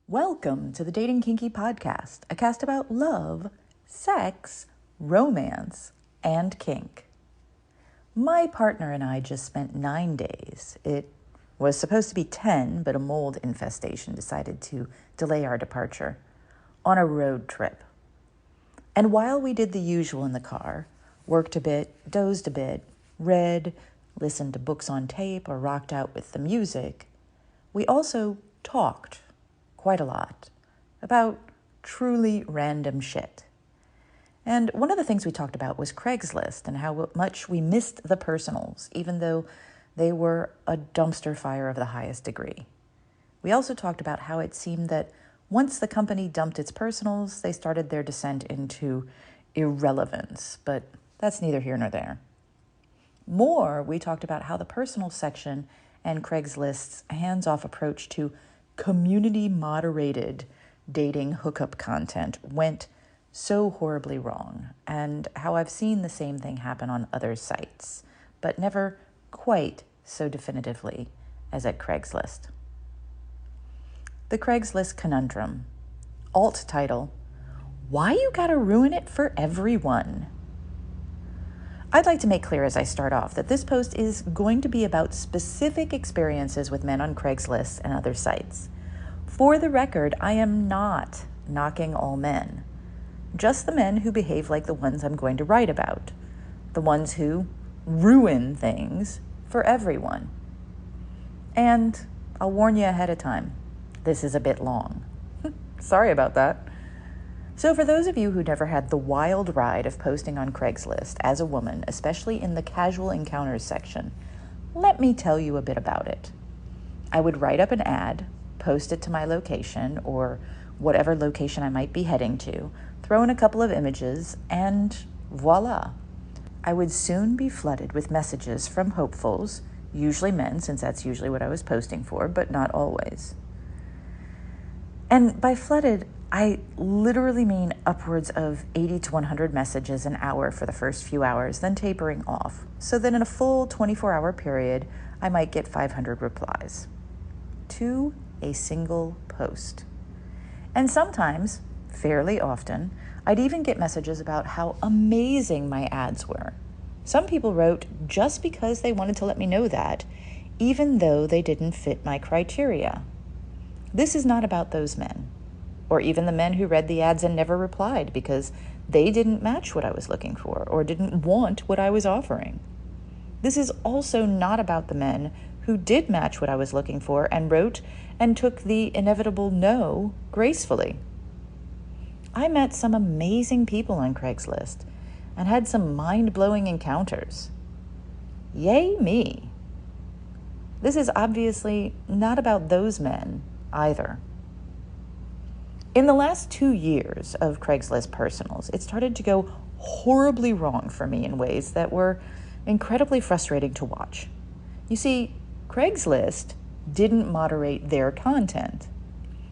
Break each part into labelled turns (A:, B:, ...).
A: Welcome to the Dating Kinky Podcast, a cast about love, sex, romance, and kink. My partner and I just spent 9 days. It was supposed to be 10, but a mold infestation decided to delay our departure on a road trip. And while we did the usual in the car, worked a bit, dozed a bit, read, listened to books on tape, or rocked out with the music, we also talked quite a lot about truly random shit. And one of the things we talked about was Craigslist and how much we missed the personals, even though they were a dumpster fire of the highest degree. We also talked about how it seemed that once the company dumped its personals, they started their descent into irrelevance, but that's neither here nor there. More, we talked about how the personal section and Craigslist's hands-off approach to community-moderated dating hookup content went so horribly wrong, and how I've seen the same thing happen on other sites, but never quite so definitively as at Craigslist. The Craigslist Conundrum. Alt title, Why You Gotta Ruin It for Everyone? I'd like to make clear as I start off that this post is going to be about specific experiences with men on Craigslist and other sites. For the record, I am not knocking all men, just the men who behave like the ones I'm going to write about, the ones who ruin things for everyone. And I'll warn you ahead of time, this is a bit long. Sorry about that. So for those of you who never had the wild ride of posting on Craigslist as a woman, especially in the casual encounters section, let me tell you a bit about it. I would write up an ad, post it to my location or whatever location I might be heading to, throw in a couple of images, and voila. I would soon be flooded with messages from hopefuls, usually men, since that's usually what I was posting for, but not always. And by flooded, I literally mean upwards of 80 to 100 messages an hour for the first few hours, then tapering off, so that in a full 24-hour period, I might get 500 replies to a single post. And sometimes, fairly often, I'd even get messages about how amazing my ads were. Some people wrote just because they wanted to let me know that, even though they didn't fit my criteria. This is not about those men, or even the men who read the ads and never replied because they didn't match what I was looking for or didn't want what I was offering. This is also not about the men who did match what I was looking for and wrote and took the inevitable no gracefully. I met some amazing people on Craigslist and had some mind-blowing encounters. Yay me! This is obviously not about those men either. In the last 2 years of Craigslist personals, it started to go horribly wrong for me in ways that were incredibly frustrating to watch. You see, Craigslist didn't moderate their content,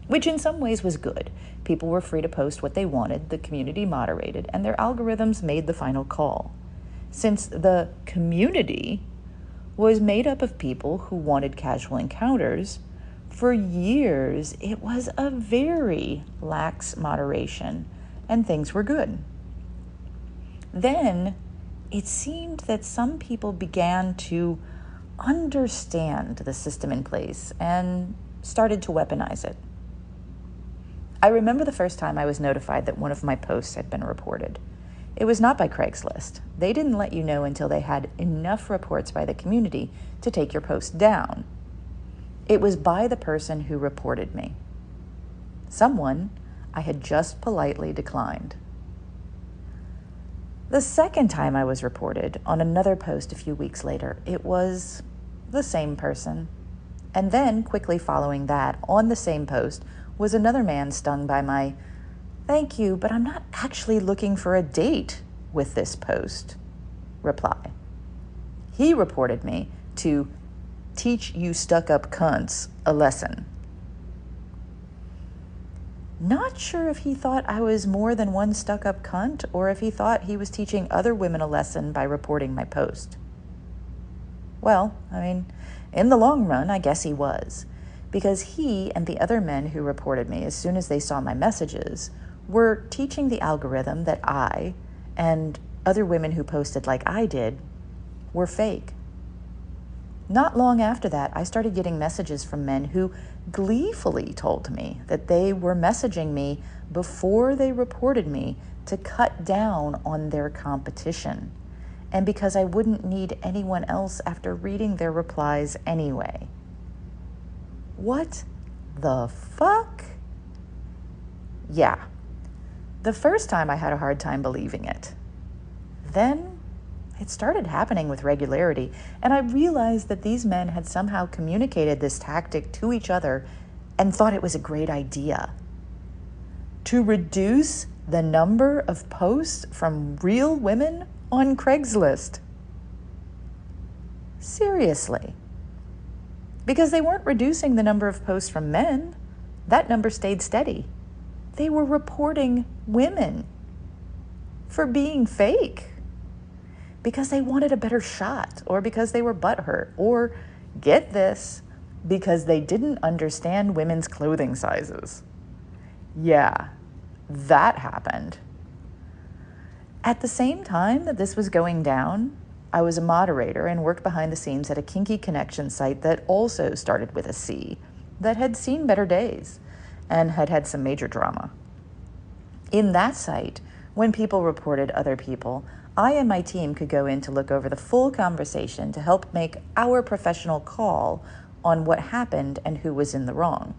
A: which in some ways was good. People were free to post what they wanted, the community moderated, and their algorithms made the final call. Since the community was made up of people who wanted casual encounters, for years, it was a very lax moderation, and things were good. Then, it seemed that some people began to understand the system in place and started to weaponize it. I remember the first time I was notified that one of my posts had been reported. It was not by Craigslist. They didn't let you know until they had enough reports by the community to take your post down. It was by the person who reported me. Someone I had just politely declined. The second time I was reported on another post a few weeks later, it was the same person. And then, quickly following that, on the same post, was another man stung by my, "Thank you, but I'm not actually looking for a date with this post," reply. He reported me to teach you stuck-up cunts a lesson. Not sure if he thought I was more than one stuck-up cunt or if he thought he was teaching other women a lesson by reporting my post. Well, in the long run, I guess he was, because he and the other men who reported me as soon as they saw my messages were teaching the algorithm that I and other women who posted like I did were fake. Not long after that, I started getting messages from men who gleefully told me that they were messaging me before they reported me to cut down on their competition, and because I wouldn't need anyone else after reading their replies anyway. What the fuck? Yeah. The first time I had a hard time believing it. Then it started happening with regularity, and I realized that these men had somehow communicated this tactic to each other and thought it was a great idea. To reduce the number of posts from real women on Craigslist. Seriously. Because they weren't reducing the number of posts from men. That number stayed steady. They were reporting women for being fake. Because they wanted a better shot, or because they were butthurt, or, get this, because they didn't understand women's clothing sizes. Yeah, that happened. At the same time that this was going down, I was a moderator and worked behind the scenes at a kinky connection site that also started with a C, that had seen better days and had had some major drama. In that site, when people reported other people, I and my team could go in to look over the full conversation to help make our professional call on what happened and who was in the wrong.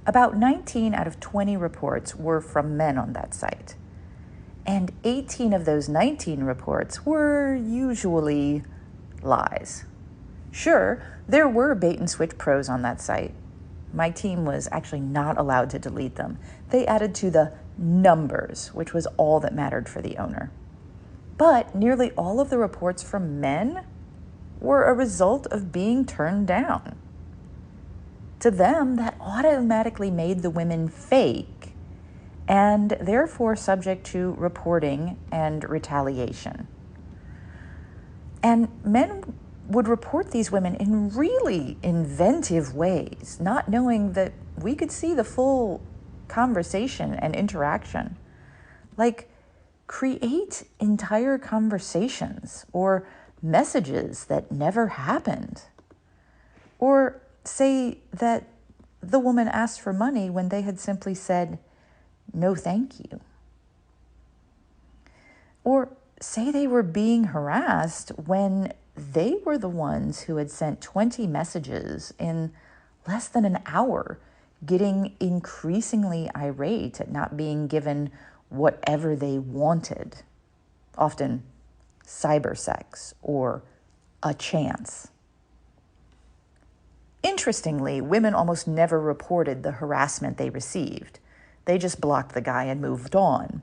A: About 19 out of 20 reports were from men on that site. And 18 of those 19 reports were usually lies. Sure, there were bait and switch pros on that site. My team was actually not allowed to delete them. They added to the numbers, which was all that mattered for the owner. But nearly all of the reports from men were a result of being turned down. To them, that automatically made the women fake and therefore subject to reporting and retaliation. And men would report these women in really inventive ways, not knowing that we could see the full conversation and interaction. Like, create entire conversations or messages that never happened. Or say that the woman asked for money when they had simply said, "No, thank you." Or say they were being harassed when they were the ones who had sent 20 messages in less than an hour, getting increasingly irate at not being given whatever they wanted, often cyber sex or a chance. Interestingly, women almost never reported the harassment they received. They just blocked the guy and moved on.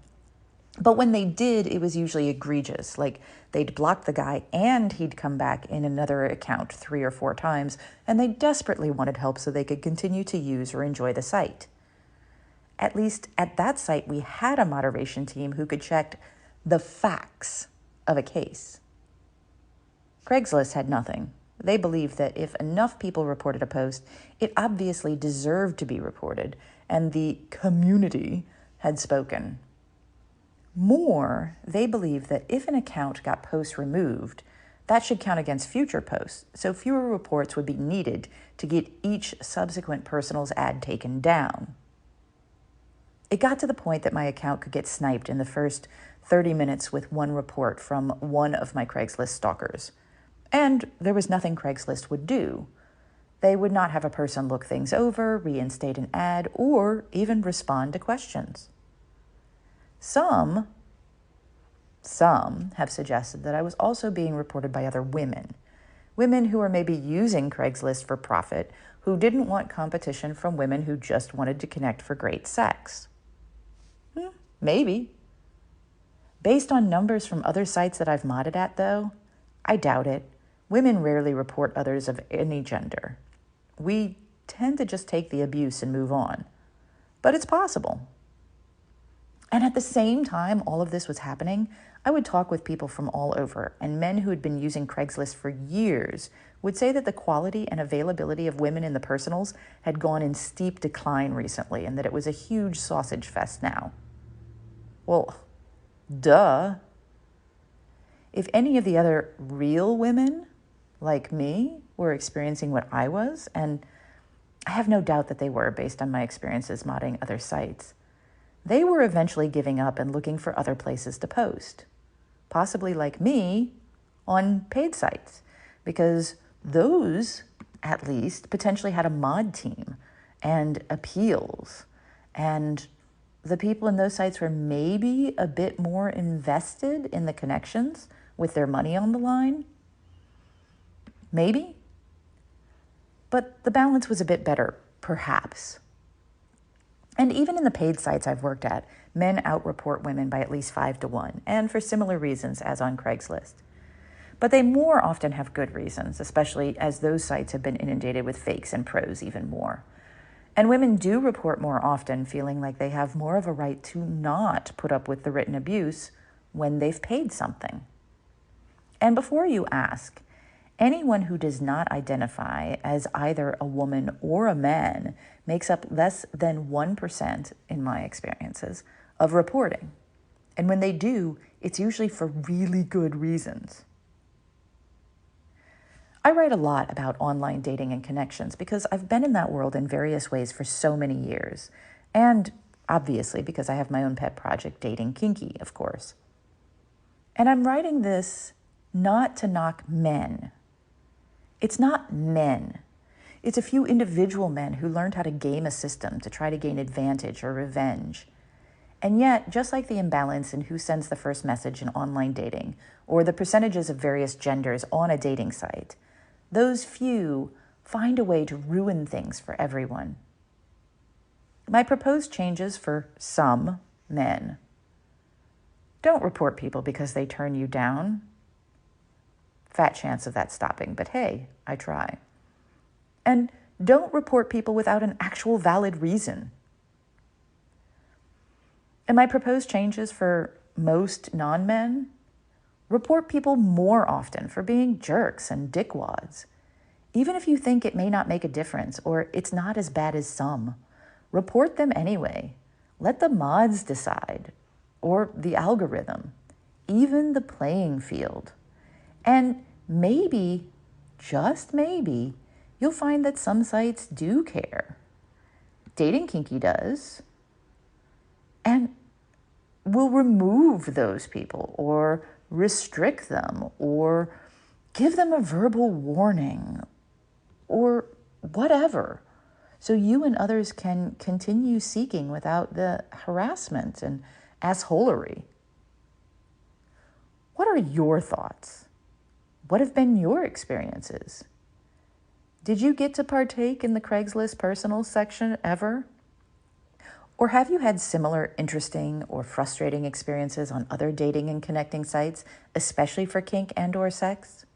A: But when they did, it was usually egregious. Like, they'd block the guy and he'd come back in another account 3 or 4 times, and they desperately wanted help so they could continue to use or enjoy the site. At least at that site, we had a moderation team who could check the facts of a case. Craigslist had nothing. They believed that if enough people reported a post, it obviously deserved to be reported, and the community had spoken. More, they believed that if an account got posts removed, that should count against future posts, so fewer reports would be needed to get each subsequent personal's ad taken down. It got to the point that my account could get sniped in the first 30 minutes with one report from one of my Craigslist stalkers. And there was nothing Craigslist would do. They would not have a person look things over, reinstate an ad, or even respond to questions. Some have suggested that I was also being reported by other women who were maybe using Craigslist for profit, who didn't want competition from women who just wanted to connect for great sex. Maybe. Based on numbers from other sites that I've modded at, though, I doubt it. Women rarely report others of any gender. We tend to just take the abuse and move on. But it's possible. And at the same time all of this was happening, I would talk with people from all over, and men who had been using Craigslist for years would say that the quality and availability of women in the personals had gone in steep decline recently and that it was a huge sausage fest now. Well, duh. If any of the other real women, like me, were experiencing what I was, and I have no doubt that they were based on my experiences modding other sites, they were eventually giving up and looking for other places to post, possibly like me, on paid sites, because those, at least, potentially had a mod team and appeals, and the people in those sites were maybe a bit more invested in the connections with their money on the line. Maybe. But the balance was a bit better, perhaps. And even in the paid sites I've worked at, men outreport women by at least 5 to 1, and for similar reasons as on Craigslist. But they more often have good reasons, especially as those sites have been inundated with fakes and pros even more. And women do report more often, feeling like they have more of a right to not put up with the written abuse when they've paid something. And before you ask, anyone who does not identify as either a woman or a man makes up less than 1%, in my experiences, of reporting. And when they do, it's usually for really good reasons. I write a lot about online dating and connections because I've been in that world in various ways for so many years. And obviously because I have my own pet project, Dating Kinky, of course. And I'm writing this not to knock men. It's not men. It's a few individual men who learned how to game a system to try to gain advantage or revenge. And yet, just like the imbalance in who sends the first message in online dating, or the percentages of various genders on a dating site, those few find a way to ruin things for everyone. My proposed changes for some men: don't report people because they turn you down. Fat chance of that stopping, but hey, I try. And don't report people without an actual valid reason. And my proposed changes for most non-men: report people more often for being jerks and dickwads. Even if you think it may not make a difference or it's not as bad as some, report them anyway. Let the mods decide, or the algorithm, even the playing field. And maybe, just maybe, you'll find that some sites do care. Dating Kinky does. And will remove those people or restrict them or give them a verbal warning or whatever, so you and others can continue seeking without the harassment and assholery. What are your thoughts? What have been your experiences? Did you get to partake in the Craigslist personal section ever? Or have you had similar interesting or frustrating experiences on other dating and connecting sites, especially for kink and/or sex?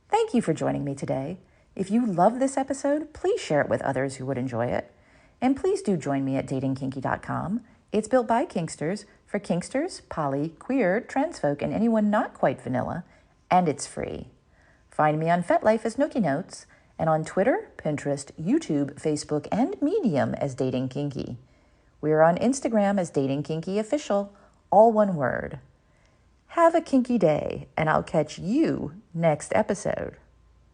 A: Thank you for joining me today. If you love this episode, please share it with others who would enjoy it. And please do join me at datingkinky.com. It's built by kinksters for kinksters, poly, queer, trans folk, and anyone not quite vanilla, and it's free. Find me on FetLife as Nookie Notes, and on Twitter, Pinterest, YouTube, Facebook, and Medium as Dating Kinky. We are on Instagram as Dating Kinky Official, all one word. Have a kinky day, and I'll catch you next episode.